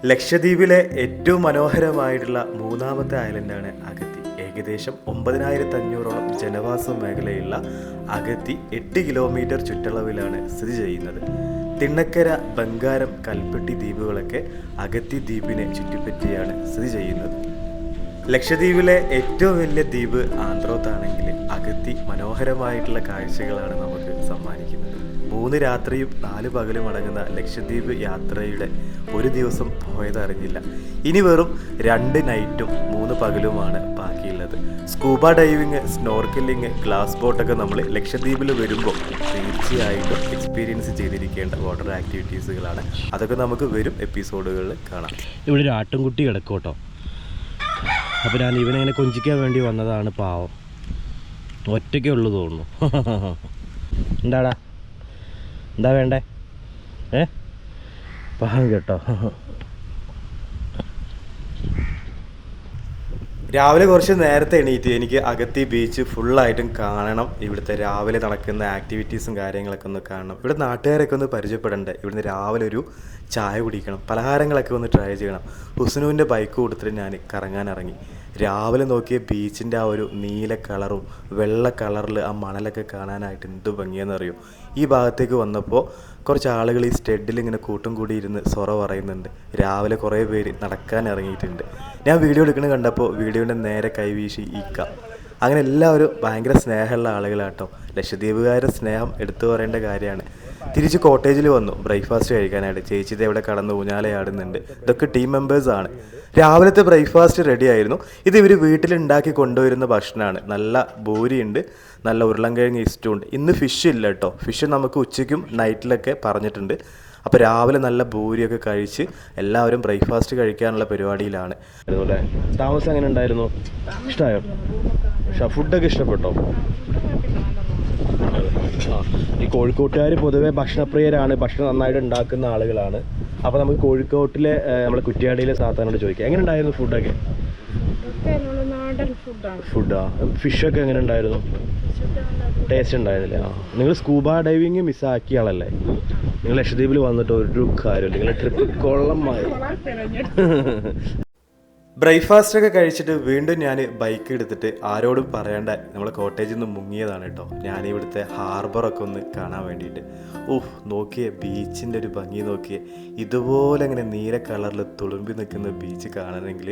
ലക്ഷദ്വീപിലെ ഏറ്റവും മനോഹരമായിട്ടുള്ള മൂന്നാമത്തെ ഐലൻഡാണ് അഗത്തി. ഏകദേശം 9500ഓളം ജനവാസ മേഖലയുള്ള അഗത്തി 8 കിലോമീറ്റർ ചുറ്റളവിലാണ് സ്ഥിതി ചെയ്യുന്നത്. തിണ്ണക്കര, ബംഗാരം, കൽപ്പെട്ടി ദ്വീപുകളൊക്കെ അഗത്തി ദ്വീപിനെ ചുറ്റിപ്പറ്റിയാണ് സ്ഥിതി ചെയ്യുന്നത്. ലക്ഷദ്വീപിലെ ഏറ്റവും വലിയ ദ്വീപ് ആന്ത്രോത്താണെങ്കിൽ അഗത്തി മനോഹരമായിട്ടുള്ള കാഴ്ചകളാണ് നമുക്ക് സമ്മാനിക്കുന്നത്. 3 രാത്രിയും 4 പകലും അടങ്ങുന്ന ലക്ഷദ്വീപ് യാത്രയുടെ ഒരു ദിവസം പോയതറിഞ്ഞില്ല. ഇനി വെറും 2 നൈറ്റും 3 പകലുമാണ് ബാക്കിയുള്ളത്. സ്കൂബ ഡൈവിങ്, സ്നോർക്കലിങ്, ഗ്ലാസ് ബോട്ടൊക്കെ നമ്മൾ ലക്ഷദ്വീപിൽ വരുമ്പോൾ തീർച്ചയായിട്ടും എക്സ്പീരിയൻസ് ചെയ്തിരിക്കേണ്ട വാട്ടർ ആക്ടിവിറ്റീസുകളാണ്. അതൊക്കെ നമുക്ക് വരും എപ്പിസോഡുകളിൽ കാണാം. ഇവിടെ ഒരു ആട്ടുംകുട്ടി കിടക്കോട്ടോ. അപ്പോൾ ഞാൻ ഇവനെങ്ങനെ കൊഞ്ചിക്കാൻ വേണ്ടി വന്നതാണ്. പാവം ഒറ്റയ്ക്കേ ഉള്ളൂ തോന്നുന്നു. എന്താടാ, എന്താ വേണ്ടേ? പാവം കേട്ടോ. രാവിലെ കുറച്ച് നേരത്തെ എണീറ്റ് എനിക്ക് അഗത്തി ബീച്ച് ഫുള്ളായിട്ടും കാണണം. ഇവിടുത്തെ രാവിലെ നടക്കുന്ന ആക്ടിവിറ്റീസും കാര്യങ്ങളൊക്കെ ഒന്ന് കാണണം. ഇവിടെ നാട്ടുകാരൊക്കെ ഒന്ന് പരിചയപ്പെടണ്ടേ. ഇവിടുന്ന് രാവിലെ ഒരു ചായ കുടിക്കണം, പലഹാരങ്ങളൊക്കെ ഒന്ന് ട്രൈ ചെയ്യണം. ഹുസ്നുവിൻ്റെ ബൈക്ക് കൊടുത്തിട്ട് ഞാൻ കറങ്ങാൻ ഇറങ്ങി. രാവിലെ നോക്കിയ ബീച്ചിൻ്റെ ആ ഒരു നീല കളറും വെള്ള കളറിൽ ആ മണലൊക്കെ കാണാനായിട്ട് എന്ത് ഭംഗിയെന്നറിയും. ഈ ഭാഗത്തേക്ക് വന്നപ്പോൾ കുറച്ച് ആളുകൾ ഈ സ്റ്റെഡിൽ ഇങ്ങനെ കൂട്ടും കൂടി ഇരുന്ന് സൊറ പറയുന്നുണ്ട്. രാവിലെ കുറേ പേര് നടക്കാൻ ഇറങ്ങിയിട്ടുണ്ട്. ഞാൻ വീഡിയോ എടുക്കുന്നത് കണ്ടപ്പോൾ വീഡിയോൻ്റെ നേരെ കൈവീശി ഈക്ക. അങ്ങനെ എല്ലാവരും ഭയങ്കര സ്നേഹമുള്ള ആളുകളാട്ടോ. ലക്ഷദ്വീപുകാരുടെ സ്നേഹം എടുത്തു പറയേണ്ട കാര്യമാണ്. തിരിച്ച് കോട്ടേജിൽ വന്നു ബ്രേക്ക്ഫാസ്റ്റ് കഴിക്കാനായിട്ട്. ചേച്ചിത് ഇവിടെ കടന്ന് ഊഞ്ഞാലയാടുന്നുണ്ട്. ഇതൊക്കെ ടീം മെമ്പേഴ്സാണ്. രാവിലത്തെ ബ്രേക്ക്ഫാസ്റ്റ് റെഡി ആയിരുന്നു. ഇത് ഇവർ വീട്ടിലുണ്ടാക്കി കൊണ്ടുവരുന്ന ഭക്ഷണമാണ്. നല്ല ബൂരിയുണ്ട്, നല്ല ഉരുളൻകിഴങ്ങ് ഇഷ്ടമുണ്ട്. ഇന്ന് ഫിഷ് ഇല്ല കേട്ടോ. ഫിഷ് നമുക്ക് ഉച്ചയ്ക്കും നൈറ്റിലൊക്കെ പറഞ്ഞിട്ടുണ്ട്. അപ്പോൾ രാവിലെ നല്ല ബൂരിയൊക്കെ കഴിച്ച് എല്ലാവരും ബ്രേക്ക്ഫാസ്റ്റ് കഴിക്കാനുള്ള പരിപാടിയിലാണ്. അതുപോലെ താമസം എങ്ങനെ ഉണ്ടായിരുന്നു? ഇഷ്ടമായോ? ഫുഡൊക്കെ ഇഷ്ടപ്പെട്ടോ? ഈ കോഴിക്കോട്ടുകാർ പൊതുവെ ഭക്ഷണപ്രിയരാണ്, ഭക്ഷണം നന്നായിട്ട് ഉണ്ടാക്കുന്ന ആളുകളാണ്. അപ്പോൾ നമുക്ക് കോഴിക്കോട്ടിലെ നമ്മുടെ കുറ്റ്യാടിയിലെ സാത്താനോട് ചോദിക്കാം, എങ്ങനെ ഉണ്ടായിരുന്നു ഫുഡൊക്കെ? ഫുഡാ? ഫിഷൊക്കെ എങ്ങനെ ഉണ്ടായിരുന്നു? ടേസ്റ്റ് ഉണ്ടായിരുന്നില്ലേ? നിങ്ങൾ സ്കൂബ ഡൈവിങ് മിസ്സാക്കിയ ആളല്ലേ? നിങ്ങൾ ലക്ഷദ്വീപിൽ വന്നിട്ട് ഒരു കാര്യമില്ല, നിങ്ങളുടെ ട്രിപ്പ് കൊള്ളമായി. ബ്രേക്ക്ഫാസ്റ്റൊക്കെ കഴിച്ചിട്ട് വീണ്ടും ഞാൻ ബൈക്ക് എടുത്തിട്ട് ആരോടും പറയാണ്ട് നമ്മളെ കോട്ടേജിൽ നിന്ന് മുങ്ങിയതാണ് കേട്ടോ. ഞാനിവിടുത്തെ ഹാർബറൊക്കെ ഒന്ന് കാണാൻ വേണ്ടിയിട്ട്. നോക്കിയേ ബീച്ചിൻ്റെ ഒരു ഭംഗി നോക്കിയേ. ഇതുപോലെ അങ്ങനെ നീല കളറിൽ തുളുമ്പി നിൽക്കുന്ന ബീച്ച് കാണണമെങ്കിൽ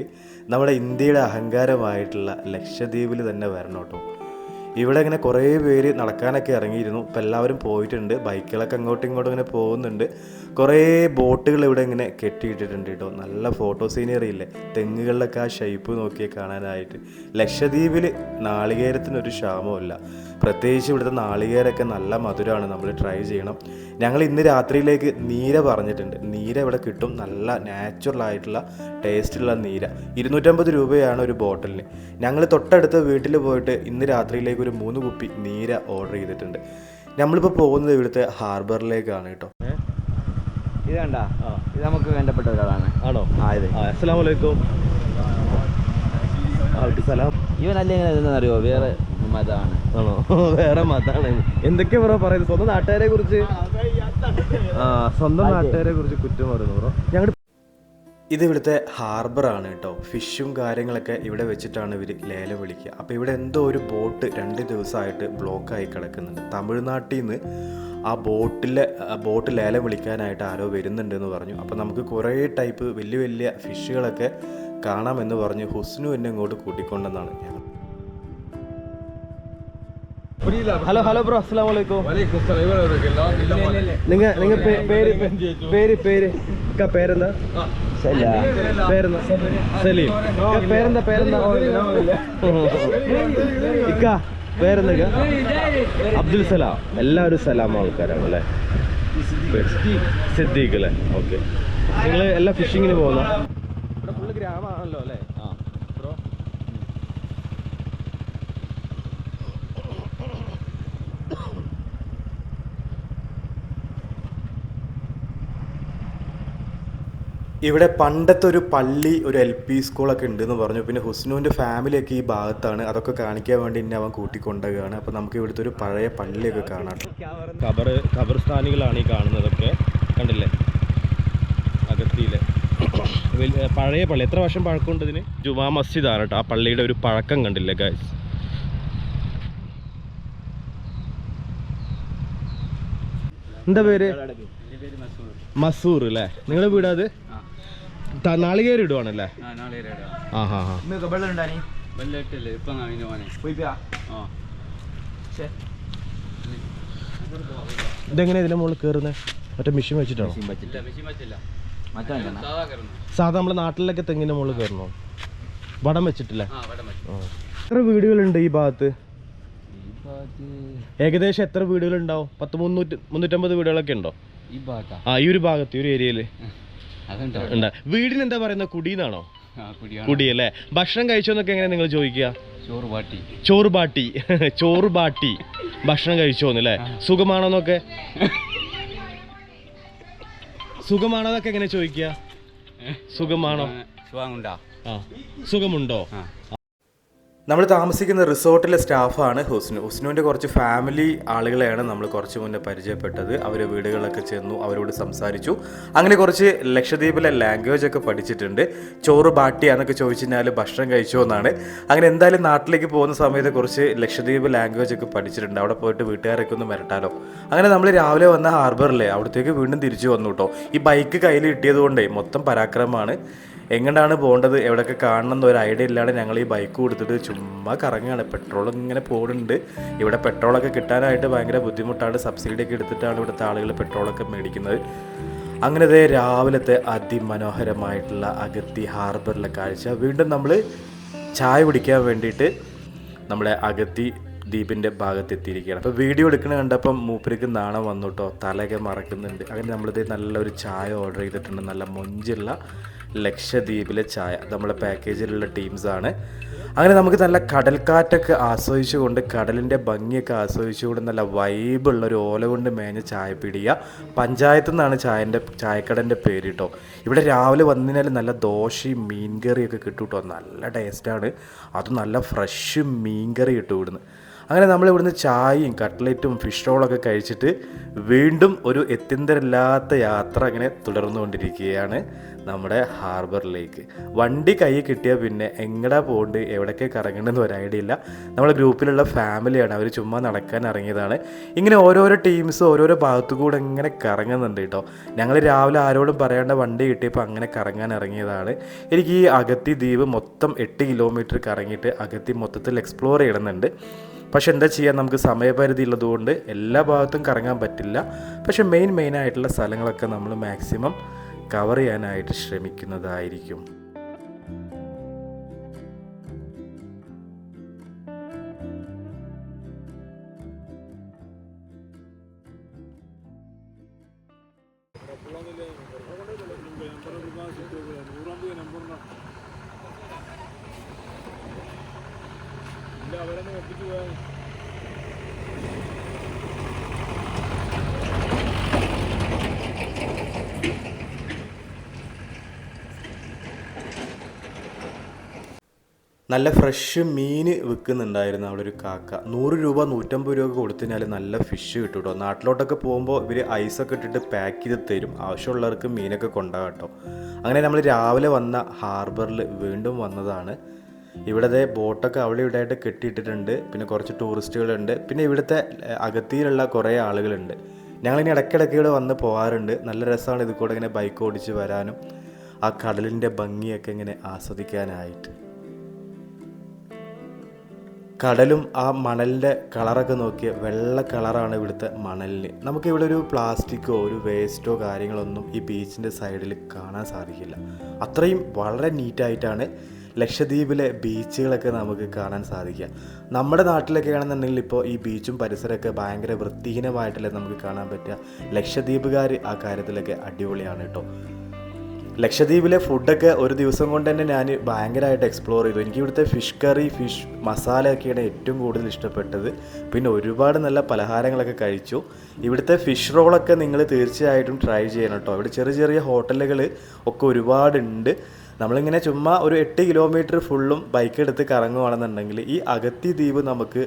നമ്മുടെ ഇന്ത്യയുടെ അഹങ്കാരമായിട്ടുള്ള ലക്ഷദ്വീപിൽ തന്നെ വരണം കേട്ടോ. ഇവിടെ ഇങ്ങനെ കുറേ പേര് നടക്കാനൊക്കെ ഇറങ്ങിയിരുന്നു. ഇപ്പം എല്ലാവരും പോയിട്ടുണ്ട്. ബൈക്കുകളൊക്കെ അങ്ങോട്ടും ഇങ്ങോട്ടും ഇങ്ങനെ പോകുന്നുണ്ട്. കുറേ ബോട്ടുകൾ ഇവിടെ ഇങ്ങനെ കെട്ടിയിട്ടിട്ടുണ്ട് കേട്ടോ. നല്ല ഫോട്ടോ സീനറി ഇല്ലേ, തെങ്ങുകളിലൊക്കെ ആ ഷേപ്പ് നോക്കിയേ കാണാനായിട്ട്. ലക്ഷദ്വീപിൽ നാളികേരത്തിനൊരു ക്ഷാമമില്ല. പ്രത്യേകിച്ച് ഇവിടുത്തെ നാളികേരമൊക്കെ നല്ല മധുരമാണ്, നമ്മൾ ട്രൈ ചെയ്യണം. ഞങ്ങൾ ഇന്ന് രാത്രിയിലേക്ക് നീര പറഞ്ഞിട്ടുണ്ട്. നീര ഇവിടെ കിട്ടും, നല്ല നാച്ചുറൽ ആയിട്ടുള്ള ടേസ്റ്റുള്ള നീര. 250 രൂപയാണ് ഒരു ബോട്ടിലിന്. ഞങ്ങൾ തൊട്ടടുത്ത വീട്ടിൽ പോയിട്ട് ഇന്ന് രാത്രിയിലേക്ക് ഒരു 3 കുപ്പി നീര ഓർഡർ ചെയ്തിട്ടുണ്ട്. നമ്മളിപ്പോൾ പോകുന്നത് ഇവിടുത്തെ ഹാർബറിലേക്കാണ് കേട്ടോ. ഇത് കണ്ട, ഇത് നമുക്ക് വേണ്ടപ്പെട്ട ഒരാളാണ്. ആണോ? അസ്സലാമു അലൈക്കും. സലാം. ഇവനല്ലേ എങ്ങനെ അറിയോ? വേറെ മതമാണ്. ആണോ? വേറെ മതമാണ്. എന്തൊക്കെയാ ബ്രോ പറയുന്നത്? സ്വന്തം നാട്ടുകാരെ കുറിച്ച് കുറ്റം പറയുന്നു ബ്രോ. ഞങ്ങൾ ഇത് ഇവിടുത്തെ ഹാർബറാണ് കേട്ടോ. ഫിഷും കാര്യങ്ങളൊക്കെ ഇവിടെ വെച്ചിട്ടാണ് ഇവർ ലേലം വിളിക്കുക. അപ്പോൾ ഇവിടെ എന്തോ ഒരു ബോട്ട് 2 ദിവസമായിട്ട് ബ്ലോക്കായി കിടക്കുന്നുണ്ട്. തമിഴ്നാട്ടിൽ നിന്ന് ആ ബോട്ട് ലേലം വിളിക്കാനായിട്ട് ആരോ വരുന്നുണ്ടെന്ന് പറഞ്ഞു. അപ്പോൾ നമുക്ക് കുറേ ടൈപ്പ് വലിയ വലിയ ഫിഷുകളൊക്കെ കാണാമെന്ന് പറഞ്ഞ് ഹുസ്നു എന്നെ ഇങ്ങോട്ട് കൂട്ടിക്കൊണ്ടെന്നാണ് ഞാൻ. ഹലോ ബ്രോ, അസ്സലാമു അലൈക്കും. നിങ്ങൾ പേരെന്താ? പേരെന്താ? സലീം. പേരെന്താ? ഇക്ക പേരെന്താ? അബ്ദുൽ സലാം. എല്ലാവരും സലാം ആൾക്കാരാണ് അല്ലേ? സിദ്ദീഖ് അല്ലേ? ഓക്കെ. നിങ്ങൾ എല്ലാ ഫിഷിങ്ങിന് പോകുന്ന ഇവിടെ ഫുള്ള് ഗ്രാമമാണല്ലോ അല്ലേ? ബ്രോ ഇവിടെ പണ്ടത്തെ ഒരു പള്ളി, ഒരു LP സ്കൂളൊക്കെ ഉണ്ടെന്ന് പറഞ്ഞു. പിന്നെ ഹുസ്നുവിൻ്റെ ഫാമിലിയൊക്കെ ഈ ഭാഗത്താണ്. അതൊക്കെ കാണിക്കാൻ വേണ്ടി എന്നെ അവൻ കൂട്ടിക്കൊണ്ടുകയാണ്. അപ്പോൾ നമുക്ക് ഇവിടുത്തെ ഒരു പഴയ പള്ളിയൊക്കെ കാണാം. ഖബർസ്ഥാനികളാണ് ഈ കാണുന്നതൊക്കെ, കണ്ടില്ലേ? അഗത്തിയിലെ പഴയ പള്ളി. എത്ര വർഷം പഴക്കമുണ്ട് ഇതിന്? ജുമാ മസ്ജിദാണ് കേട്ടോ. ആ പള്ളിയുടെ ഒരു പഴക്കം കണ്ടില്ലേ ഗൈസ്. എന്താ പേര്? മസൂർ അല്ലേ? നിങ്ങളുടെ വീട്? അത് നാളികേരം ഇടുവാണല്ലേ? ആ ഹാ ഹാ. ഇതെങ്ങനെ ഇതിന്റെ മുകളിൽ കയറുന്നത്? മറ്റേ മെഷീൻ വെച്ചിട്ടാണോ? സാധാ നമ്മുടെ നാട്ടിലൊക്കെ തെങ്ങിന്റെ മുകളിൽ കയറണോ? വടം വെച്ചിട്ടില്ലേ? എത്ര വീടുകളുണ്ട് ഈ ഭാഗത്ത്? ഏകദേശം എത്ര വീടുകളുണ്ടാവും? 350 വീടുകളൊക്കെ ഉണ്ടോ ഈ ഒരു ഭാഗത്ത്, ഈ ഒരു ഏരിയയില്? വീടിന് എന്താ പറയുന്നത്? കുടിന്നാണോ? കുടിയല്ലേ. ഭക്ഷണം കഴിച്ചോന്നൊക്കെ എങ്ങനെ നിങ്ങൾ ചോദിക്കുക? ചോറ് ബാട്ടി ചോറ് ബാട്ടി ഭക്ഷണം കഴിച്ചോന്നല്ലേ? സുഖമാണോന്നൊക്കെ സുഖമാണോന്നൊക്കെ എങ്ങനെ ചോദിക്കുക? സുഖമാണോ? സുഖമുണ്ടോ? നമ്മൾ താമസിക്കുന്ന റിസോർട്ടിലെ സ്റ്റാഫാണ് ഹുസ്നു. ഹുസ്നുവിൻ്റെ കുറച്ച് ഫാമിലി ആളുകളെയാണ് നമ്മൾ കുറച്ച് മുന്നേ പരിചയപ്പെട്ടത്. അവർ വീടുകളിലൊക്കെ ചെന്നു, അവരോട് സംസാരിച്ചു. അങ്ങനെ കുറച്ച് ലക്ഷദ്വീപിലെ ലാംഗ്വേജ് ഒക്കെ പഠിച്ചിട്ടുണ്ട്. ചോറ് ബാട്ടിയ എന്നൊക്കെ ചോദിച്ചു കഴിഞ്ഞാൽ ഭക്ഷണം കഴിച്ചോ എന്നാണ്. അങ്ങനെ എന്തായാലും നാട്ടിലേക്ക് പോകുന്ന സമയത്ത് കുറച്ച് ലക്ഷദ്വീപ് ലാംഗ്വേജ് ഒക്കെ പഠിച്ചിട്ടുണ്ട്. അവിടെ പോയിട്ട് വീട്ടുകാരൊക്കെ ഒന്ന് വരട്ടാലോ. അങ്ങനെ നമ്മൾ രാവിലെ വന്ന ഹാർബറിലെ അവിടത്തേക്ക് വീണ്ടും തിരിച്ചു വന്നു കേട്ടോ. ഈ ബൈക്ക് കയ്യിൽ കിട്ടിയത് കൊണ്ടേ മൊത്തം പരാക്രമമാണ്. എങ്ങനെയാണ് പോകേണ്ടത്, എവിടെയൊക്കെ കാണണം എന്നൊരു ഐഡിയ ഇല്ലാതെ ഞങ്ങൾ ഈ ബൈക്ക് കൊടുത്തിട്ട് ചുമ്മാ കറങ്ങുകയാണ്. പെട്രോൾ ഇങ്ങനെ പോകുന്നുണ്ട്. ഇവിടെ പെട്രോളൊക്കെ കിട്ടാനായിട്ട് ഭയങ്കര ബുദ്ധിമുട്ടാണ്. സബ്സിഡിയൊക്കെ എടുത്തിട്ടാണ് ഇവിടുത്തെ ആളുകൾ പെട്രോളൊക്കെ മേടിക്കുന്നത്. അങ്ങനത്തെ രാവിലത്തെ അതിമനോഹരമായിട്ടുള്ള അഗത്തി ഹാർബറിലെ കാഴ്ച. വീണ്ടും നമ്മൾ ചായ കുടിക്കാൻ വേണ്ടിയിട്ട് നമ്മുടെ അഗത്തി ദ്വീപിൻ്റെ ഭാഗത്തെത്തിയിരിക്കുകയാണ്. അപ്പോൾ വീഡിയോ എടുക്കണ കണ്ടപ്പം മൂപ്പർക്ക് നാണം വന്നു കേട്ടോ. തലയൊക്കെ മറക്കുന്നുണ്ട്. അങ്ങനെ നമ്മളിത് നല്ലൊരു ചായ ഓർഡർ ചെയ്തിട്ടുണ്ട്. നല്ല മൊഞ്ചുള്ള ലക്ഷദ്വീപിലെ ചായ നമ്മുടെ പാക്കേജിലുള്ള ടീംസാണ്. അങ്ങനെ നമുക്ക് നല്ല കടൽക്കാറ്റൊക്കെ ആസ്വദിച്ചുകൊണ്ട് കടലിൻ്റെ ഭംഗിയൊക്കെ ആസ്വദിച്ചുകൊണ്ട് നല്ല വൈബുള്ള ഒരു ഓല കൊണ്ട് മേഞ്ഞ ചായ പിടിക്കുക. പഞ്ചായത്തു നിന്നാണ് ചായക്കടൻ്റെ പേര് കേട്ടോ. ഇവിടെ രാവിലെ വന്നതിനാൽ നല്ല ദോശയും മീൻകറിയൊക്കെ കിട്ടും കേട്ടോ. നല്ല ടേസ്റ്റാണ്. അതും നല്ല ഫ്രഷ് മീൻകറി കിട്ടും ഇവിടുന്ന്. അങ്ങനെ നമ്മളിവിടുന്ന് ചായയും കട്ട്ലറ്റും ഫിഷ് റോളൊക്കെ കഴിച്ചിട്ട് വീണ്ടും ഒരു എത്തിന്തരമില്ലാത്ത യാത്ര അങ്ങനെ തുടർന്നുകൊണ്ടിരിക്കുകയാണ് നമ്മുടെ ഹാർബറിലേക്ക്. വണ്ടി കൈ കിട്ടിയാൽ പിന്നെ എങ്ങടാ പോകേണ്ടത്, എവിടേക്ക് കറങ്ങണമെന്ന് ഒരു ഐഡിയ ഇല്ല. നമ്മുടെ ഗ്രൂപ്പിലുള്ള ഫാമിലിയാണ്, അവർ ചുമ്മാ നടക്കാൻ ഇറങ്ങിയതാണ്. ഇങ്ങനെ ഓരോരോ ടീംസ് ഓരോരോ ഭാഗത്തു കൂടെ ഇങ്ങനെ കറങ്ങുന്നുണ്ട് കേട്ടോ. ഞങ്ങൾ രാവിലെ ആരോടും പറയാണ്ട വണ്ടി കിട്ടിയപ്പോൾ അങ്ങനെ കറങ്ങാൻ ഇറങ്ങിയതാണ്. എനിക്ക് ഈ അഗത്തി ദ്വീപ് മൊത്തം 8 കിലോമീറ്റർ കറങ്ങിയിട്ട് അഗത്തി മൊത്തത്തിൽ എക്സ്പ്ലോർ ചെയ്യണമെന്നുണ്ട്. പക്ഷെ എന്താ ചെയ്യാൻ, നമുക്ക് സമയപരിധി ഉള്ളതുകൊണ്ട് എല്ലാ ഭാഗത്തും കറങ്ങാൻ പറ്റില്ല. പക്ഷെ മെയിനായിട്ടുള്ള സ്ഥലങ്ങളൊക്കെ നമ്മൾ മാക്സിമം കവർ ചെയ്യാനായിട്ട് ശ്രമിക്കുന്നതായിരിക്കും. നല്ല ഫ്രഷ് മീൻ വിൽക്കുന്നുണ്ടായിരുന്നു അവിടെ ഒരു കാക്ക. 100 രൂപ 150 രൂപ കൊടുത്തതിനാൽ നല്ല ഫിഷ് കിട്ടും കേട്ടോ. നാട്ടിലോട്ടൊക്കെ പോകുമ്പോൾ ഇവർ ഐസൊക്കെ ഇട്ടിട്ട് പാക്ക് ചെയ്ത് തരും. ആവശ്യമുള്ളവർക്ക് മീനൊക്കെ കൊണ്ടുപോകാം കേട്ടോ. അങ്ങനെ നമ്മൾ രാവിലെ വന്ന ഹാർബറിൽ വീണ്ടും വന്നതാണ്. ഇവിടുത്തെ ബോട്ടൊക്കെ അവിടെ ഇവിടെ ആയിട്ട് കെട്ടിയിട്ടിട്ടുണ്ട്. പിന്നെ കുറച്ച് ടൂറിസ്റ്റുകളുണ്ട്. പിന്നെ ഇവിടുത്തെ അഗത്തിയിലുള്ള കുറേ ആളുകളുണ്ട്. ഞങ്ങളിനി ഇടയ്ക്കിടയ്ക്ക് ഇവിടെ വന്ന് പോകാറുണ്ട്. നല്ല രസമാണ് ഇത് കൂടെ ഇങ്ങനെ ബൈക്ക് ഓടിച്ച് വരാനും ആ കടലിൻ്റെ ഭംഗിയൊക്കെ ഇങ്ങനെ ആസ്വദിക്കാനായിട്ട്. കടലും ആ മണലിൻ്റെ കളറൊക്കെ നോക്കിയ വെള്ള കളറാണ് ഇവിടുത്തെ മണലിന്. നമുക്കിവിടെ ഒരു പ്ലാസ്റ്റിക്കോ ഒരു വേസ്റ്റോ കാര്യങ്ങളൊന്നും ഈ ബീച്ചിൻ്റെ സൈഡിൽ കാണാൻ സാധിക്കില്ല. അത്രയും വളരെ നീറ്റായിട്ടാണ് ലക്ഷദ്വീപിലെ ബീച്ചുകളൊക്കെ നമുക്ക് കാണാൻ സാധിക്കുക. നമ്മുടെ നാട്ടിലൊക്കെ ആണെന്നുണ്ടെങ്കിൽ ഇപ്പോൾ ഈ ബീച്ചും പരിസരമൊക്കെ ഭയങ്കര വൃത്തിഹീനമായിട്ടല്ലേ നമുക്ക് കാണാൻ പറ്റുക. ലക്ഷദ്വീപുകാർ ആ കാര്യത്തിലൊക്കെ അടിപൊളിയാണ് കേട്ടോ. ലക്ഷദ്വീപിലെ ഫുഡൊക്കെ ഒരു ദിവസം കൊണ്ട് തന്നെ ഞാൻ ഭയങ്കരമായിട്ട് എക്സ്പ്ലോർ ചെയ്തു. എനിക്ക് ഇവിടുത്തെ ഫിഷ് കറി, ഫിഷ് മസാലയൊക്കെയാണ് ഏറ്റവും കൂടുതൽ ഇഷ്ടപ്പെട്ടത്. പിന്നെ ഒരുപാട് നല്ല പലഹാരങ്ങളൊക്കെ കഴിച്ചു. ഇവിടുത്തെ ഫിഷ് റോളൊക്കെ നിങ്ങൾ തീർച്ചയായിട്ടും ട്രൈ ചെയ്യണം കേട്ടോ. ഇവിടെ ചെറിയ ചെറിയ ഹോട്ടലുകൾ ഒക്കെ ഒരുപാടുണ്ട്. നമ്മളിങ്ങനെ ചുമ്മാ ഒരു 8 കിലോമീറ്റർ ഫുള്ളും ബൈക്ക് എടുത്ത് കറങ്ങുകയാണെന്നുണ്ടെങ്കിൽ ഈ അഗത്തി ദ്വീപ് നമുക്ക്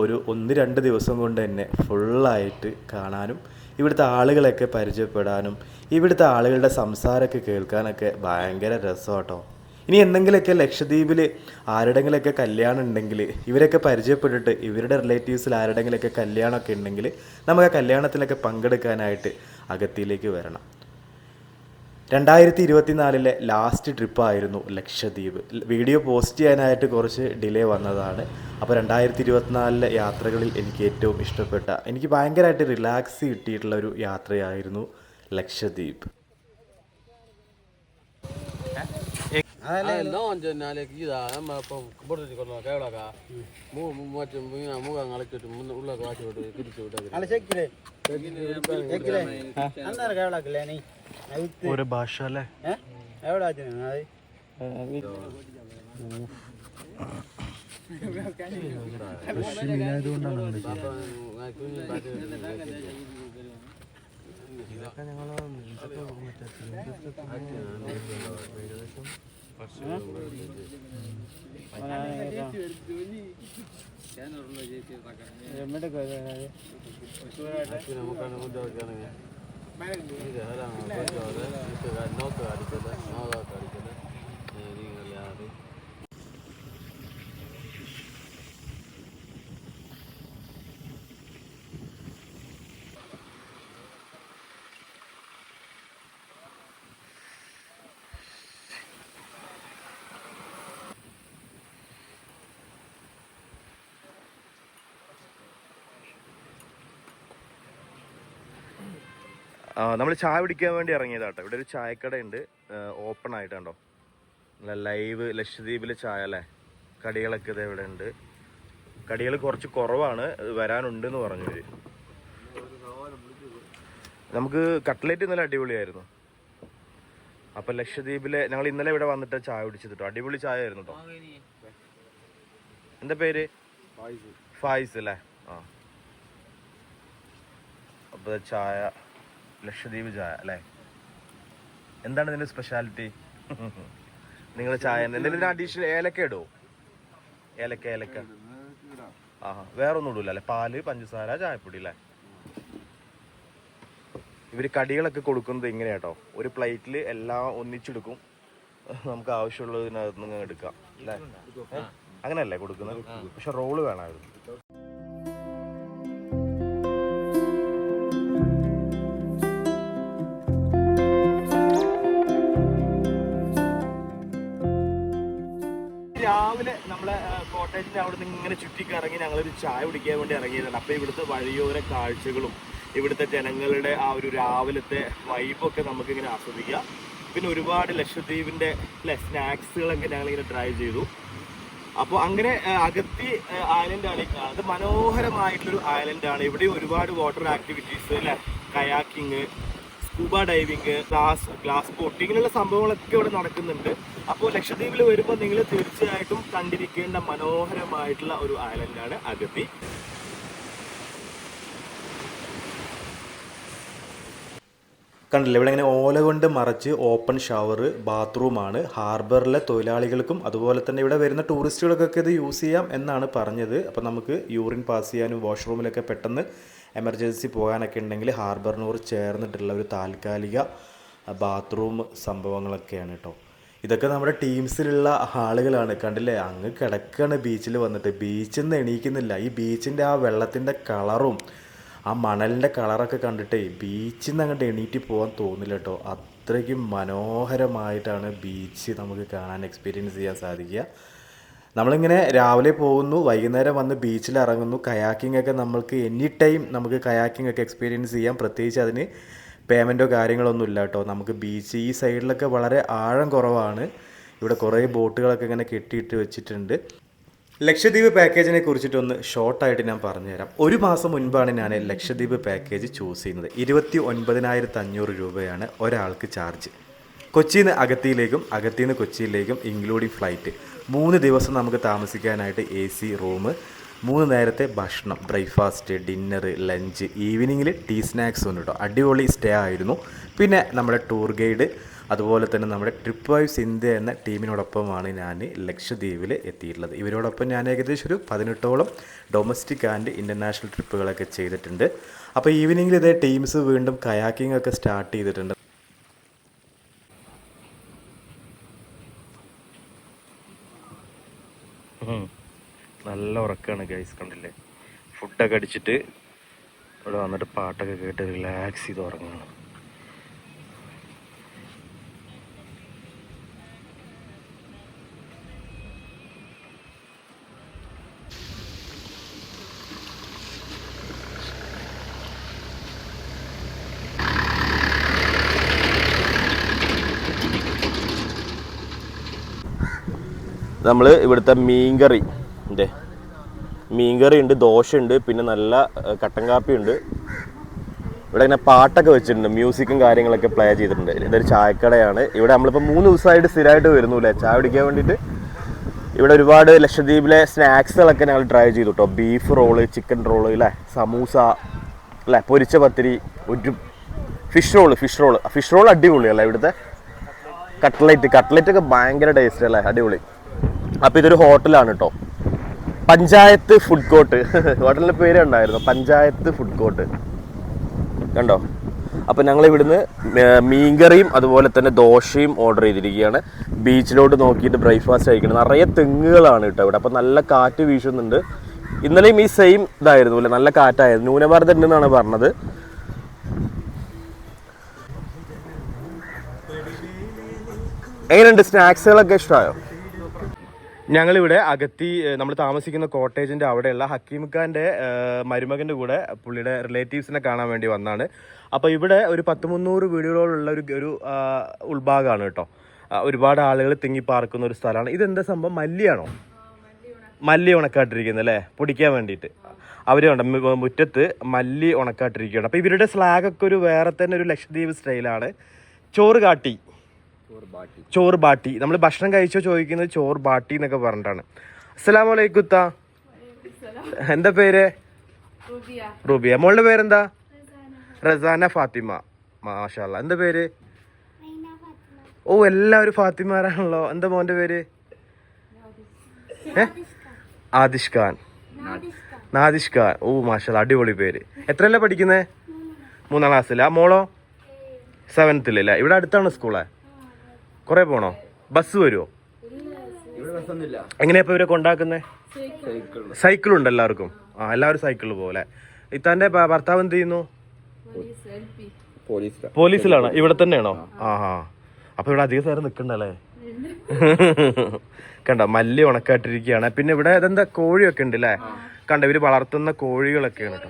ഒരു 1-2 ദിവസം കൊണ്ട് തന്നെ ഫുള്ളായിട്ട് കാണാനും ഇവിടുത്തെ ആളുകളൊക്കെ പരിചയപ്പെടാനും ഇവിടുത്തെ ആളുകളുടെ സംസാരമൊക്കെ കേൾക്കാനൊക്കെ ഭയങ്കര രസമാട്ടോ. ഇനി എന്തെങ്കിലുമൊക്കെ ലക്ഷദ്വീപിൽ ആരുടെങ്കിലൊക്കെ കല്യാണം ഉണ്ടെങ്കിൽ ഇവരൊക്കെ പരിചയപ്പെട്ടിട്ട് ഇവരുടെ റിലേറ്റീവ്സിൽ ആരുടെങ്കിലൊക്കെ കല്യാണമൊക്കെ ഉണ്ടെങ്കിൽ നമുക്ക് ആ കല്യാണത്തിലൊക്കെ പങ്കെടുക്കാനായിട്ട് അഗത്തിയിലേക്ക് വരണം. 2024 ലാസ്റ്റ് ട്രിപ്പായിരുന്നു ലക്ഷദ്വീപ്. വീഡിയോ പോസ്റ്റ് ചെയ്യാനായിട്ട് കുറച്ച് ഡിലേ വന്നതാണ്. അപ്പോൾ 2024 യാത്രകളിൽ എനിക്ക് ഏറ്റവും ഇഷ്ടപ്പെട്ട, എനിക്ക് ഭയങ്കരമായിട്ട് റിലാക്സ് കിട്ടിയിട്ടുള്ള ഒരു യാത്രയായിരുന്നു ലക്ഷദ്വീപ്. ഒരു ഭാഷ അല്ലേ നമ്മൾ ചായ കുടിക്കാൻ വേണ്ടി ഇറങ്ങിയതാട്ടോ. ഇവിടെ ഒരു ചായക്കടയുണ്ട്, ഓപ്പൺ ആയിട്ടുണ്ടോ, നല്ല ലൈവ് ലക്ഷദ്വീപിലെ ചായ അല്ലേ. കടികളൊക്കെ ഇത് ഇവിടെ ഉണ്ട്. കടികൾ കുറച്ച് കുറവാണ്, വരാനുണ്ട് എന്ന് പറഞ്ഞു ഇവര്. നമുക്ക് കട്ട്ലേറ്റ് ഇന്നലെ അടിപൊളിയായിരുന്നു. അപ്പം ലക്ഷദ്വീപിലെ ഞങ്ങൾ ഇന്നലെ ഇവിടെ വന്നിട്ട് ചായ കുടിച്ചത് കേട്ടോ. അടിപൊളി ചായ ആയിരുന്നു കേട്ടോ. എന്താ പേര്? ഫായിസ് അല്ലേ? ആ, അപ്പോൾ ചായ ലക്ഷദ്വീപ് ചായ അല്ലേ. എന്താണ് ഇതിൻ്റെ സ്പെഷ്യാലിറ്റി? നിങ്ങൾ ചായ എന്തെങ്കിലും അഡീഷണൽ ഏലക്ക ഇടുമോ? ഏലക്ക വേറെ ഒന്നും ഇടൂല അല്ലേ? പാല്, പഞ്ചസാര, ചായപ്പൊടി അല്ലേ. ഇവർ കടികളൊക്കെ കൊടുക്കുന്നത് ഇങ്ങനെയാട്ടോ. ഒരു പ്ലേറ്റിൽ എല്ലാം ഒന്നിച്ചെടുക്കും, നമുക്ക് ആവശ്യമുള്ളതിനകത്ത് നിന്ന് എടുക്കാം അല്ലേ. അങ്ങനെയല്ലേ കൊടുക്കുന്നത്? പക്ഷെ റോള് വേണമായിരുന്നു. രാവിലെ നമ്മളെ കോട്ടേജിൻ്റെ അവിടെ നിന്ന് ഇങ്ങനെ ചുറ്റിക്കറങ്ങി ഞങ്ങളൊരു ചായ കുടിക്കാൻ വേണ്ടി ഇറങ്ങിയതാണ്. അപ്പോൾ ഇവിടുത്തെ വഴിയോര കാഴ്ചകളും ഇവിടുത്തെ ജനങ്ങളുടെ ആ ഒരു രാവിലത്തെ വൈബൊക്കെ നമുക്കിങ്ങനെ ആസ്വദിക്കാം. പിന്നെ ഒരുപാട് ലക്ഷദ്വീപിൻ്റെ സ്നാക്സുകളൊക്കെ ഞങ്ങളിങ്ങനെ ട്രൈ ചെയ്തു. അപ്പോൾ അങ്ങനെ അഗത്തി ഐലൻഡാണ്. അത് മനോഹരമായിട്ടുള്ളൊരു ഐലൻഡാണ്. ഇവിടെ ഒരുപാട് വാട്ടർ ആക്ടിവിറ്റീസ് അല്ലേ, kayaking, scuba diving, glass boat, ഇങ്ങനെയുള്ള സംഭവങ്ങളൊക്കെ ഇവിടെ നടക്കുന്നുണ്ട്. അപ്പോൾ ലക്ഷദ്വീപിൽ വരുമ്പോൾ നിങ്ങൾ തീർച്ചയായിട്ടും കണ്ടിരിക്കേണ്ട മനോഹരമായിട്ടുള്ള ഒരു ഐലൻഡാണ് അഗത്തി. കണ്ടില്ല, ഇവിടെ ഇങ്ങനെ ഓല കൊണ്ട് മറച്ച് ഓപ്പൺ ഷവർ ബാത്റൂമാണ്. ഹാർബറിലെ തൊഴിലാളികൾക്കും അതുപോലെ തന്നെ ഇവിടെ വരുന്ന ടൂറിസ്റ്റുകൾക്കൊക്കെ ഇത് യൂസ് ചെയ്യാം എന്നാണ് പറഞ്ഞത്. അപ്പോൾ നമുക്ക് യൂറിൻ പാസ് ചെയ്യാനും വാഷ്റൂമിലൊക്കെ പെട്ടെന്ന് എമർജൻസി പോകാനൊക്കെ ഉണ്ടെങ്കിൽ ഹാർബറിനോട് ചേർന്നിട്ടുള്ള ഒരു താൽക്കാലിക ബാത്റൂം സംഭവങ്ങളൊക്കെയാണ് കേട്ടോ. ഇതൊക്കെ നമ്മുടെ ടീംസിലുള്ള ആളുകളാണ്. കണ്ടില്ലേ, അങ്ങ് കിടക്കുകയാണ് ബീച്ചിൽ വന്നിട്ട്. ബീച്ചിൽ നിന്ന് എണീക്കുന്നില്ല. ഈ ബീച്ചിൻ്റെ ആ വെള്ളത്തിൻ്റെ കളറും ആ മണലിൻ്റെ കളറൊക്കെ കണ്ടിട്ടേ ബീച്ചിൽ നിന്ന് അങ്ങോട്ട് എണീറ്റ് പോകാൻ തോന്നില്ല കേട്ടോ. അത്രയ്ക്കും മനോഹരമായിട്ടാണ് ബീച്ച് നമുക്ക് കാണാൻ, എക്സ്പീരിയൻസ് ചെയ്യാൻ സാധിക്കുക. നമ്മളിങ്ങനെ രാവിലെ പോകുന്നു, വൈകുന്നേരം വന്ന് ബീച്ചിൽ ഇറങ്ങുന്നു. കയാക്കിംഗ് ഒക്കെ നമ്മൾക്ക് എനി ടൈം നമുക്ക് കയാക്കിംഗ് ഒക്കെ എക്സ്പീരിയൻസ് ചെയ്യാം. പ്രത്യേകിച്ച് അതിന് പേയ്മെൻറ്റോ കാര്യങ്ങളൊന്നും ഇല്ല കേട്ടോ. നമുക്ക് ബീച്ച് ഈ സൈഡിലൊക്കെ വളരെ ആഴം കുറവാണ്. ഇവിടെ കുറേ ബോട്ടുകളൊക്കെ ഇങ്ങനെ കെട്ടിയിട്ട് വെച്ചിട്ടുണ്ട്. ലക്ഷദ്വീപ് പാക്കേജിനെ കുറിച്ചിട്ടൊന്ന് ഷോർട്ടായിട്ട് ഞാൻ പറഞ്ഞുതരാം. ഒരു മാസം മുൻപാണ് ഞാൻ ലക്ഷദ്വീപ് പാക്കേജ് ചൂസ് ചെയ്യുന്നത്. 29,500 രൂപയാണ് ഒരാൾക്ക് ചാർജ്. കൊച്ചിയിൽ നിന്ന് അഗത്തിയിലേക്കും അഗത്തിയിൽ നിന്ന് കൊച്ചിയിലേക്കും ഇൻക്ലൂഡിങ് ഫ്ലൈറ്റ്. 3 ദിവസം നമുക്ക് താമസിക്കാനായിട്ട് AC റൂം, 3 നേരത്തെ ഭക്ഷണം, ബ്രേക്ക്ഫാസ്റ്റ്, ഡിന്നർ, ലഞ്ച്, ഈവനിങ്ങിൽ ടീ സ്നാക്സ് ഉണ്ട് കേട്ടോ. അടിപൊളി സ്റ്റേ ആയിരുന്നു. പിന്നെ നമ്മുടെ ടൂർ ഗൈഡ് അതുപോലെ തന്നെ നമ്മുടെ ട്രിപ്പ് വൈസ് ഇന്ത്യ എന്ന ടീമിനോടൊപ്പമാണ് ഞാൻ ലക്ഷദ്വീപിൽ എത്തിയിട്ടുള്ളത്. ഇവരോടൊപ്പം ഞാൻ ഏകദേശം ഒരു 18ഓളം ഡൊമസ്റ്റിക് ആൻഡ് ഇൻ്റർനാഷണൽ ട്രിപ്പുകളൊക്കെ ചെയ്തിട്ടുണ്ട്. അപ്പോൾ ഈവനിങ്ങിൽ ഇതേ ടീംസ് വീണ്ടും കയാക്കിംഗ് ഒക്കെ സ്റ്റാർട്ട് ചെയ്തിട്ടുണ്ട്. നല്ല ഉറക്കമാണ് ഗൈസ്, കണ്ടില്ലേ? ഫുഡൊക്കെ അടിച്ചിട്ട് ഇവിടെ വന്നിട്ട് പാട്ടൊക്കെ കേട്ട് റിലാക്സ് ചെയ്ത് ഉറങ്ങണം. നമ്മൾ ഇവിടുത്തെ മീൻകറി ഉണ്ട്, ദോശയുണ്ട്, പിന്നെ നല്ല കട്ടൻ കാപ്പി ഉണ്ട്. ഇവിടെ ഇങ്ങനെ പാട്ടൊക്കെ വെച്ചിട്ടുണ്ട്, മ്യൂസിക്കും കാര്യങ്ങളൊക്കെ പ്ലേ ചെയ്തിട്ടുണ്ട്. ഇതൊരു ചായക്കടയാണ്. ഇവിടെ നമ്മളിപ്പോൾ 3 ദിവസമായിട്ട് സ്ഥിരമായിട്ട് വരുന്നില്ലേ ചായ കുടിക്കാൻ വേണ്ടിയിട്ട്. ഇവിടെ ഒരുപാട് ലക്ഷദ്വീപിലെ സ്നാക്സുകളൊക്കെ ഞങ്ങൾ ട്രൈ ചെയ്തു കേട്ടോ. ബീഫ് റോള്, ചിക്കൻ റോള് അല്ലേ, സമൂസ അല്ലേ, പൊരിച്ച പത്തിരി, ഒരു ഫിഷ് റോൾ അടിപൊളിയല്ലേ. ഇവിടുത്തെ കട്ട്ലറ്റ് ഒക്കെ ഭയങ്കര ടേസ്റ്റ് അല്ലേ, അടിപൊളി. അപ്പോൾ ഇതൊരു ഹോട്ടലാണ് കേട്ടോ, പഞ്ചായത്ത് ഫുഡ് കോർട്ട്. ഹോട്ടലിൻ്റെ പേര് ഉണ്ടായിരുന്നു, പഞ്ചായത്ത് ഫുഡ് കോർട്ട്, കണ്ടോ? അപ്പോൾ ഞങ്ങൾ ഇവിടുന്ന് മീൻകറിയും അതുപോലെ തന്നെ ദോശയും ഓർഡർ ചെയ്തിരിക്കുകയാണ്. ബീച്ചിലോട്ട് നോക്കിയിട്ട് ബ്രേക്ക്ഫാസ്റ്റ് കഴിക്കണം. നിറയെ തെങ്ങുകളാണ് കേട്ടോ ഇവിടെ. അപ്പോൾ നല്ല കാറ്റ് വീശുന്നുണ്ട്. ഇന്നലെയും ഈ സെയിം ഇതായിരുന്നു അല്ലേ, നല്ല കാറ്റായിരുന്നു. ന്യൂനമർദ്ദം ഉണ്ടെന്നാണ് പറഞ്ഞത്. എങ്ങനെയുണ്ട്? സ്നാക്സുകളൊക്കെ ഇഷ്ടമായോ? ഞങ്ങളിവിടെ അഗത്തി നമ്മൾ താമസിക്കുന്ന കോട്ടേജിൻ്റെ അവിടെയുള്ള ഹക്കീം ഖാൻ്റെ മരുമകൻ്റെ കൂടെ പുള്ളിയുടെ റിലേറ്റീവ്സിനെ കാണാൻ വേണ്ടി വന്നതാണ്. അപ്പോൾ ഇവിടെ ഒരു 100-300 വീടുകളുള്ള ഒരു ഉൾഭാഗമാണ് കേട്ടോ. ഒരുപാട് ആളുകൾ തിങ്ങിപ്പാർക്കുന്ന ഒരു സ്ഥലമാണ്. ഇതെന്താ സംഭവം? മല്ലിയാണോ? മല്ലി ഉണക്കാട്ടിരിക്കുന്നത് അല്ലേ, പൊടിക്കാൻ വേണ്ടിയിട്ട്. അവർ മുറ്റത്ത് മല്ലി ഉണക്കാട്ടിരിക്കുകയാണ്. അപ്പോൾ ഇവരുടെ സ്ലാഗൊക്കെ ഒരു വേറെ തന്നെ ഒരു ലക്ഷദ്വീപ് സ്റ്റൈലാണ്. ചോറ് ബാട്ടി. നമ്മൾ ഭക്ഷണം കഴിച്ചോ ചോദിക്കുന്നത് ചോറ് ബാട്ടി എന്നൊക്കെ പറഞ്ഞിട്ടാണ്. അസ്സലാമു അലൈക്കും. എന്താ പേര്? റുബിയ. മോളുടെ പേരെന്താ? റസാന ഫാത്തിമ. മാഷാ അല്ലാ. എന്താ പേര്? ഓ, എല്ലാവരും ഫാത്തിമാരാണല്ലോ. എന്താ മോന്റെ പേര്? ആദിഷ് ഖാൻ. നാദിഷ് ഖാൻ. ഓ മാഷാ അല്ലാ, അടിപൊളി പേര്. എത്രയല്ല പഠിക്കുന്നേ? 3ാം ക്ലാസ്സിലാ. മോളോ? 7th അല്ലേ. ഇവിടെ അടുത്താണ് സ്കൂളെ? കുറെ പോണോ? ബസ് വരുമോ? എങ്ങനെയാ ഇപ്പൊ ഇവരെ കൊണ്ടാക്കുന്നേ? സൈക്കിളുണ്ട് എല്ലാവർക്കും. എല്ലാവരും സൈക്കിളിൽ പോലെ. ഇത്താന്റെ ഭർത്താവ് എന്ത് ചെയ്യുന്നു? പോലീസിലാണ്. ഇവിടെ തന്നെയാണോ? അപ്പൊ ഇവിടെ അധികം നേരം നിക്കണ്ടല്ലേ. കണ്ട മല്ലി ഉണക്കായിട്ടിരിക്കുകയാണ്. പിന്നെ ഇവിടെ ഇതെന്താ, കോഴിയൊക്കെ ഉണ്ട് അല്ലേ? കണ്ട ഇവര് വളർത്തുന്ന കോഴികളൊക്കെയാണ് കേട്ടോ.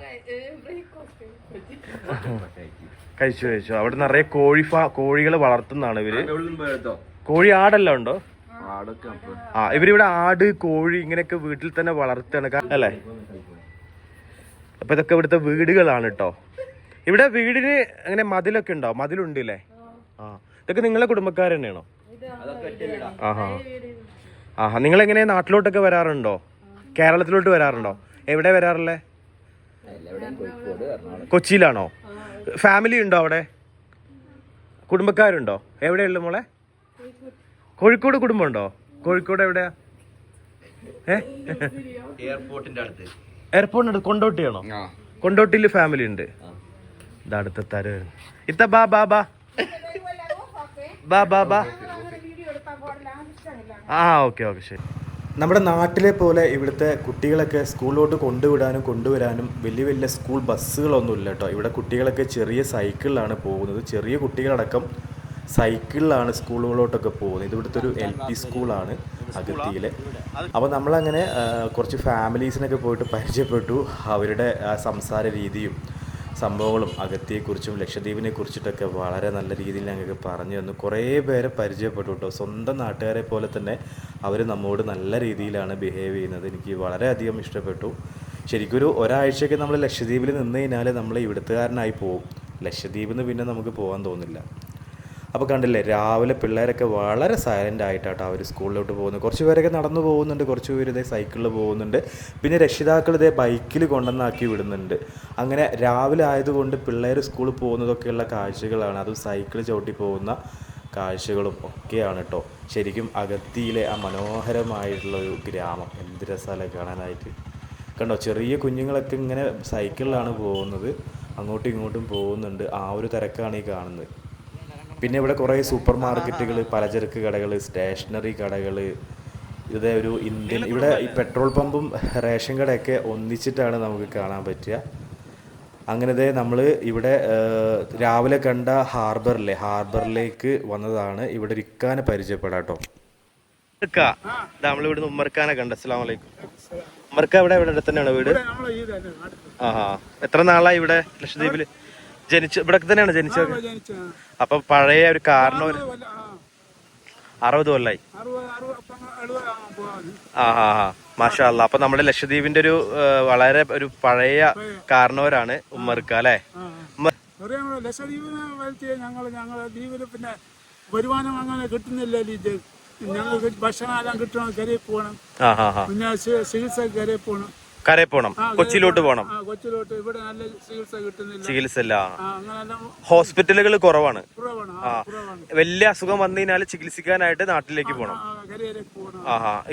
കഴിച്ചു. അവിടെ നിറയെ കോഴികൾ വളർത്തുന്നതാണ് ഇവര്. കോഴി, ആടെല്ലാം ഉണ്ടോ? ഇവരിവിടെ ആട്, കോഴി ഇങ്ങനെയൊക്കെ വീട്ടിൽ തന്നെ വളർത്തുകയാണ് അല്ലേ. അപ്പൊ ഇതൊക്കെ ഇവിടുത്തെ വീടുകളാണ് കേട്ടോ. ഇവിടെ വീടിന് അങ്ങനെ മതിലൊക്കെ ഉണ്ടോ? മതിലുണ്ട് അല്ലേ? ഇതൊക്കെ നിങ്ങളെ കുടുംബക്കാർ തന്നെയാണോ? നിങ്ങളെങ്ങനെ നാട്ടിലോട്ടൊക്കെ വരാറുണ്ടോ? കേരളത്തിലോട്ട് വരാറുണ്ടോ? എവിടെ വരാറുള്ളേ? കൊച്ചിയിലാണോ? ഫാമിലി ഉണ്ടോ അവിടെ? കുടുംബക്കാരുണ്ടോ? എവിടെയുള്ളു മോളെ? കോഴിക്കോട് കുടുംബമുണ്ടോ? കോഴിക്കോട് എവിടെയാ? എയർപോർട്ടിന്റെ അടുത്ത്. കൊണ്ടോട്ടിയാണോ? കൊണ്ടോട്ടിയിൽ ഫാമിലി ഉണ്ട്. ഇതടുത്ത തര ഇത്ത ബാ ബാ ബാ ബാ ബാ ബാ. ഓക്കെ ശരി. നമ്മുടെ നാട്ടിലെ പോലെ ഇവിടുത്തെ കുട്ടികളൊക്കെ സ്കൂളിലോട്ട് കൊണ്ടുവരാനും വലിയ സ്കൂൾ ബസ്സുകളൊന്നുമില്ല കേട്ടോ. ഇവിടെ കുട്ടികളൊക്കെ ചെറിയ സൈക്കിളിലാണ് പോകുന്നത്. ചെറിയ കുട്ടികളടക്കം സൈക്കിളിലാണ് സ്കൂളുകളിലോട്ടൊക്കെ പോകുന്നത്. ഇത് ഇവിടുത്തെ ഒരു LP സ്കൂളാണ് അഗത്തിയിലെ. അപ്പോൾ നമ്മളങ്ങനെ കുറച്ച് ഫാമിലീസിനൊക്കെ പോയിട്ട് പരിചയപ്പെട്ടു. അവരുടെ സംസാര രീതിയും സംഭവങ്ങളും അഗത്തിയെക്കുറിച്ചും ലക്ഷദ്വീപിനെ കുറിച്ചിട്ടൊക്കെ വളരെ നല്ല രീതിയിൽ ഞങ്ങൾക്ക് പറഞ്ഞു തന്നു. കുറേ പേരെ പരിചയപ്പെട്ടു കേട്ടോ. സ്വന്തം നാട്ടുകാരെ പോലെ തന്നെ അവർ നമ്മോട് നല്ല രീതിയിലാണ് ബിഹേവ് ചെയ്യുന്നത്. എനിക്ക് വളരെയധികം ഇഷ്ടപ്പെട്ടു. ശരിക്കൊരു ഒരാഴ്ചയൊക്കെ നമ്മൾ ലക്ഷദ്വീപിൽ നിന്ന് കഴിഞ്ഞാൽ നമ്മൾ ഇവിടുത്തുകാരനായി പോകും. ലക്ഷദ്വീപിൽ നിന്ന് പിന്നെ നമുക്ക് പോകാൻ തോന്നില്ല. അപ്പോൾ കണ്ടില്ലേ, രാവിലെ പിള്ളേരൊക്കെ വളരെ സൈലൻ്റ് ആയിട്ടാട്ടോ അവർ സ്കൂളിലോട്ട് പോകുന്നത്. കുറച്ച് പേരൊക്കെ നടന്നു പോകുന്നുണ്ട്, കുറച്ച് പേര് ഇതേ സൈക്കിളിൽ പോകുന്നുണ്ട്, പിന്നെ രക്ഷിതാക്കൾ ഇതേ ബൈക്കിൽ കൊണ്ടുവന്നാക്കി വിടുന്നുണ്ട്. അങ്ങനെ രാവിലെ ആയതുകൊണ്ട് പിള്ളേർ സ്കൂളിൽ പോകുന്നതൊക്കെയുള്ള കാഴ്ചകളാണ്. അതും സൈക്കിൾ ചവിട്ടി പോകുന്ന കാഴ്ചകളും ഒക്കെയാണ് കേട്ടോ. ശരിക്കും അഗത്തിയിലെ ആ മനോഹരമായിട്ടുള്ളൊരു ഗ്രാമം എന്ത് രസമല്ലേ കാണാനായിട്ട്. കണ്ടോ, ചെറിയ കുഞ്ഞുങ്ങളൊക്കെ ഇങ്ങനെ സൈക്കിളിലാണ് പോകുന്നത്, അങ്ങോട്ടും ഇങ്ങോട്ടും പോകുന്നുണ്ട്. ആ ഒരു തിരക്കാണ് ഈ കാണുന്നത്. പിന്നെ ഇവിടെ കുറേ സൂപ്പർ മാർക്കറ്റുകൾ, പലചരക്ക് കടകൾ, സ്റ്റേഷനറി കടകൾ, ഇതേ ഒരു ഇന്ത്യൻ, ഇവിടെ ഈ പെട്രോൾ പമ്പും റേഷൻ കടയൊക്കെ ഒന്നിച്ചിട്ടാണ് നമുക്ക് കാണാൻ പറ്റുക. അങ്ങനത്തെ നമ്മൾ ഇവിടെ രാവിലെ കണ്ട ഹാർബറിലേക്ക് വന്നതാണ്. ഇവിടെ ഒരു ഇക്കാനെ പരിചയപ്പെടാം കേട്ടോ. നമ്മളിവിടെ ഉമ്മർക്കാനെ കണ്ട. അസ്സലാമു അലൈക്കും. ഉമ്മർക്ക ഇവിടെ തന്നെയാണ് വീട്? ആഹാ. എത്ര നാളായി ഇവിടെ ലക്ഷദ്വീപില്? ഇവിടെ തന്നെയാണ് ജനിച്ചത്? അപ്പൊ പഴയ ഒരു കാരണവർ 60 കൊല്ലായി. മാഷാ അല്ലാ. അപ്പൊ നമ്മുടെ ലക്ഷദ്വീപിന്റെ ഒരു വളരെ ഒരു പഴയ കാരണവരാണ് ഉമ്മർക്ക അല്ലെ? ലക്ഷദ്വീപിനെ ഞങ്ങളെ ദ്വീപില് പിന്നെ വരുമാനം അങ്ങനെ കിട്ടുന്നില്ല. ഞങ്ങൾക്ക് ഭക്ഷണം എല്ലാം കിട്ടണം, കരയിൽ പോകണം, പിന്നെ ചികിത്സ കരയിൽ പോകണം, കൊച്ചിയിലോട്ട് പോകണം. കൊച്ചിയിലോട്ട് ഇവിടെ നല്ല ചികിത്സ കിട്ടുന്നില്ല. ചികിത്സ ഇല്ല, ഹോസ്പിറ്റലുകൾ കുറവാണ്. വലിയ അസുഖം വന്നു കഴിഞ്ഞാൽ ചികിത്സിക്കാനായിട്ട് നാട്ടിലേക്ക് പോകണം.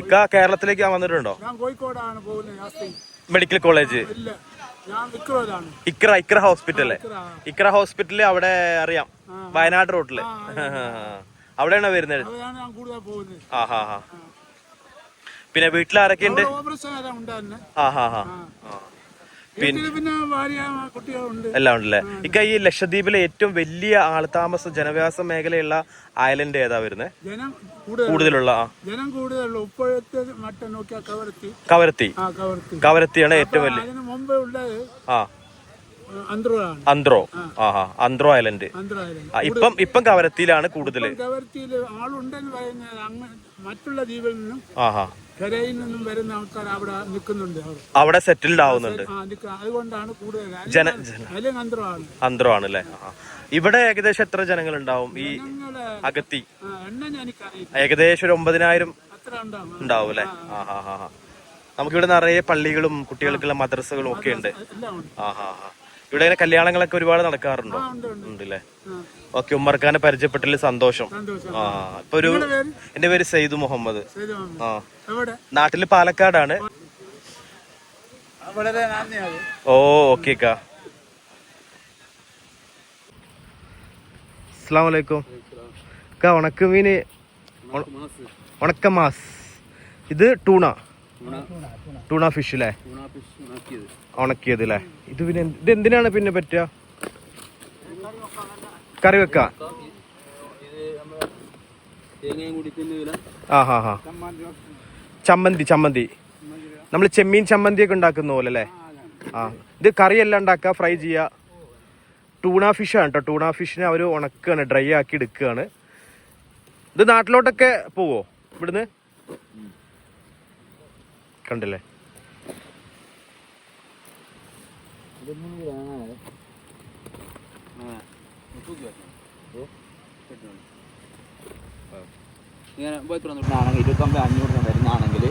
ഇക്ക കേരളത്തിലേക്ക് വന്നിട്ടുണ്ടോ? ഞാൻ കോഴിക്കോടാണ് പോകുന്നത്. Medical college Iqra hospital. Iqra hospital അവിടെ അറിയാം, വയനാട് റോഡില്. അവിടെയാണോ വരുന്നത്? പിന്നെ വീട്ടിലാരൊക്കെ ഉണ്ട്? എല്ലാം ഉണ്ടല്ലേ. ഇക്ക ഈ ലക്ഷദ്വീപിലെ ഏറ്റവും വലിയ ആൾതാമസ ജനവാസ മേഖലയുള്ള ഐലൻഡ് ഏതാ വരുന്നത്? കൂടുതലുള്ള കവരത്തിയാണ് ഏറ്റവും വലിയ. അന്ത്രോ ഐലൻഡ്. ഇപ്പം കവരത്തിയിലാണ് കൂടുതൽ. മറ്റുള്ള ദ്വീപിൽ നിന്നും കരയിൽ നിന്നും വരുന്ന ആൾക്കാർ അവിടെ നിൽക്കുന്നുണ്ട്, അവിടെ സെറ്റിൽഡ് ആവുന്നുണ്ട്. അതുകൊണ്ടാണ് കൂടുതൽ അന്ത്രോ ആണ് അല്ലേ? ഇവിടെ ഏകദേശം എത്ര ജനങ്ങൾ ഉണ്ടാവും ഈ അഗത്തി? ഏകദേശം ഒരു 9,000 ഉണ്ടാവും അല്ലെ? നമുക്കിവിടെ നിറയെ പള്ളികളും കുട്ടികൾക്കുള്ള മദ്രസകളും ഒക്കെ ഉണ്ട്. ഇവിടെ ഇങ്ങനെ കല്യാണങ്ങളൊക്കെ ഒരുപാട് നടക്കാറുണ്ടോ? ഉണ്ടല്ലേ. ഓക്കെ, ഉമ്മർഖാനെ പരിചയപ്പെട്ടതിൽ സന്തോഷം. ഇപ്പൊ എന്റെ പേര് സെയ്ദ് മുഹമ്മദ്. നാട്ടില് പാലക്കാടാണ്. ഓ ഓക്കെ അക്കാ. അസ്സലാമു അലൈക്കും. അക്ക ഉണക്കമീന്, ഉണക്കമാസ്. ഇത് ടൂണ ഫിഷ് അല്ലേ? ഉണക്കിയത് അല്ലേ? ഇത് പിന്നെ ഇത് എന്തിനാണ് പിന്നെ പറ്റുക? കറി വെക്കാ? ചമ്മന്തി നമ്മൾ ചെമ്മീൻ ചമ്മന്തി ഒക്കെ ഉണ്ടാക്കുന്ന പോലെ അല്ലേ? ഇത് കറിയെല്ലാം ഉണ്ടാക്കുക, ഫ്രൈ ചെയ്യുക. ടൂണ ഫിഷാണ് കേട്ടോ. ടൂണ ഫിഷിനെ അവർ ഉണക്കുകയാണ്, ഡ്രൈ ആക്കി എടുക്കുകയാണ്. ഇത് നാട്ടിലോട്ടൊക്കെ പോവോ ഇവിടുന്ന്? കണ്ടില്ലേ? ഇങ്ങനെ 29,500 വരുന്നതാണെങ്കിൽ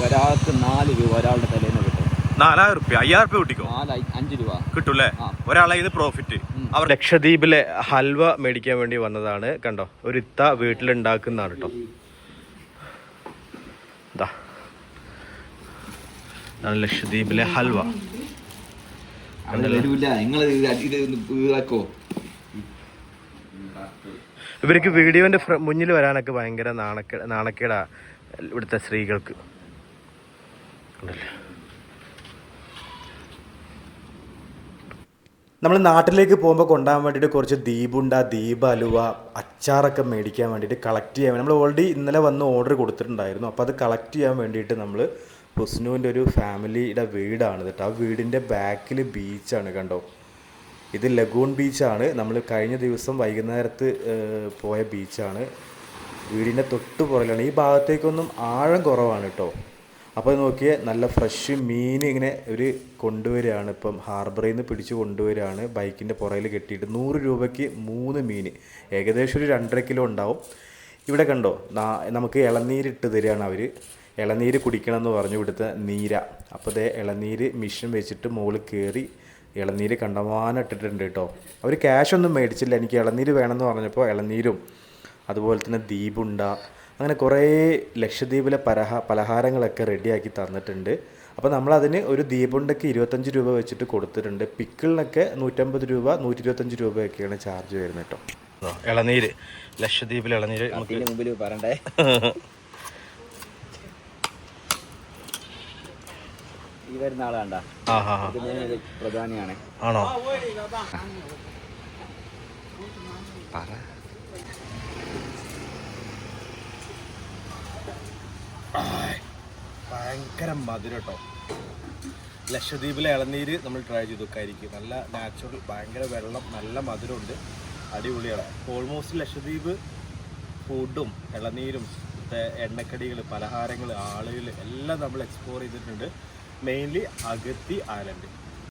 ഒരാൾക്ക് 4 രൂപ ഒരാളുടെ തലേന്ന് കിട്ടും. 4,000 രൂപ, 5,000 രൂപ കിട്ടിക്കോ? 5 രൂപ കിട്ടൂല്ലേ ഒരാളെ? ഇത് പ്രോഫിറ്റ്. അവർ ലക്ഷദ്വീപിലെ ഹൽവ മേടിക്കാൻ വേണ്ടി വന്നതാണ്. കണ്ടോ, ഒരു ഇത്ത വീട്ടിലുണ്ടാക്കുന്നതാണ് കേട്ടോ. ലക്ഷദ്വീപിലെ ഹൽവ. ഇവർക്ക് വീഡിയോന്റെ മുന്നിൽ വരാനൊക്കെ ഭയങ്കര നാണക്കേടാ ഇവിടുത്തെ സ്ത്രീകൾക്ക്. നമ്മൾ നാട്ടിലേക്ക് പോകുമ്പോൾ കൊണ്ടുപോകാൻ വേണ്ടിയിട്ട് കുറച്ച് ദ്വീപ് അലുവ, അച്ചാറൊക്കെ മേടിക്കാൻ വേണ്ടിയിട്ട് കളക്ട് ചെയ്യാൻ നമ്മൾ ഓൾറെഡി ഇന്നലെ വന്ന് ഓർഡർ കൊടുത്തിട്ടുണ്ടായിരുന്നു. അപ്പോൾ അത് കളക്ട് ചെയ്യാൻ വേണ്ടിയിട്ട് നമ്മൾ ഹുസ്നുവിൻ്റെ ഒരു ഫാമിലിയുടെ വീടാണ് കേട്ടോ. ആ വീടിൻ്റെ ബാക്കിൽ ബീച്ചാണ്. കണ്ടോ, ഇത് ലഗൂൺ ബീച്ചാണ്. നമ്മൾ കഴിഞ്ഞ ദിവസം വൈകുന്നേരത്ത് പോയ ബീച്ചാണ്. വീടിൻ്റെ തൊട്ട് പുറകിലാണ്. ഈ ഭാഗത്തേക്കൊന്നും ആഴം കുറവാണ് കേട്ടോ. അപ്പോൾ നോക്കിയേ, നല്ല ഫ്രഷ് മീൻ ഇങ്ങനെ ഒരു കൊണ്ടുവരികയാണ്. ഇപ്പം ഹാർബറിൽ നിന്ന് പിടിച്ച് കൊണ്ടുവരികയാണ്. ബൈക്കിൻ്റെ പുറകിൽ കെട്ടിയിട്ട് 100 രൂപയ്ക്ക് 3 മീൻ, ഏകദേശം ഒരു 2.5 കിലോ ഉണ്ടാവും. ഇവിടെ കണ്ടോ, നമുക്ക് ഇളനീരിട്ട് തരികയാണ് അവർ. ഇളനീര് കുടിക്കണം എന്ന് പറഞ്ഞു, ഇവിടുത്തെ നീര. അപ്പോൾ അതേ ഇളനീര് മിഷൻ വെച്ചിട്ട് മുകളിൽ കയറി ഇളനീര് കണ്ടമാനം ഇട്ടിട്ടുണ്ട് കേട്ടോ. അവർ ക്യാഷ് ഒന്നും മേടിച്ചില്ല. എനിക്ക് ഇളനീര് വേണമെന്ന് പറഞ്ഞപ്പോൾ ഇളനീരും അതുപോലെ തന്നെ ദീപുണ്ട, അങ്ങനെ കുറേ ലക്ഷദ്വീപിലെ പലഹാരങ്ങളൊക്കെ റെഡിയാക്കി തന്നിട്ടുണ്ട്. അപ്പോൾ നമ്മളതിന് ഒരു ദീപുണ്ടയ്ക്ക് 25 രൂപ വെച്ചിട്ട് കൊടുത്തിട്ടുണ്ട്. പിക്കിളിനൊക്കെ 150 രൂപ 125 രൂപയൊക്കെയാണ് ചാർജ് വരുന്നത് കേട്ടോ. ഇളനീര്, ലക്ഷദ്വീപിലെ ഇളനീര് ഇതിന്റെ മുമ്പിൽ പറയണ്ടേ. ഈ വരുന്ന ആളെ കണ്ട പ്രധാനിയാണ്. ആണോ? ഭയങ്കര മധുരം കേട്ടോ. ലക്ഷദ്വീപിലെ ഇളനീര് നമ്മൾ ട്രൈ ചെയ്ത് നോക്കായിരിക്കും. നല്ല നാച്ചുറൽ, ഭയങ്കര വെള്ളം, നല്ല മധുരമുണ്ട്, അടിപൊളിയാണ്. ഓൾമോസ്റ്റ് ലക്ഷദ്വീപ് ഫുഡും ഇളനീരും എണ്ണക്കടികൾ, പലഹാരങ്ങൾ, ആളുകൾ എല്ലാം നമ്മൾ എക്സ്പ്ലോർ ചെയ്തിട്ടുണ്ട്. Mainly Agatti island.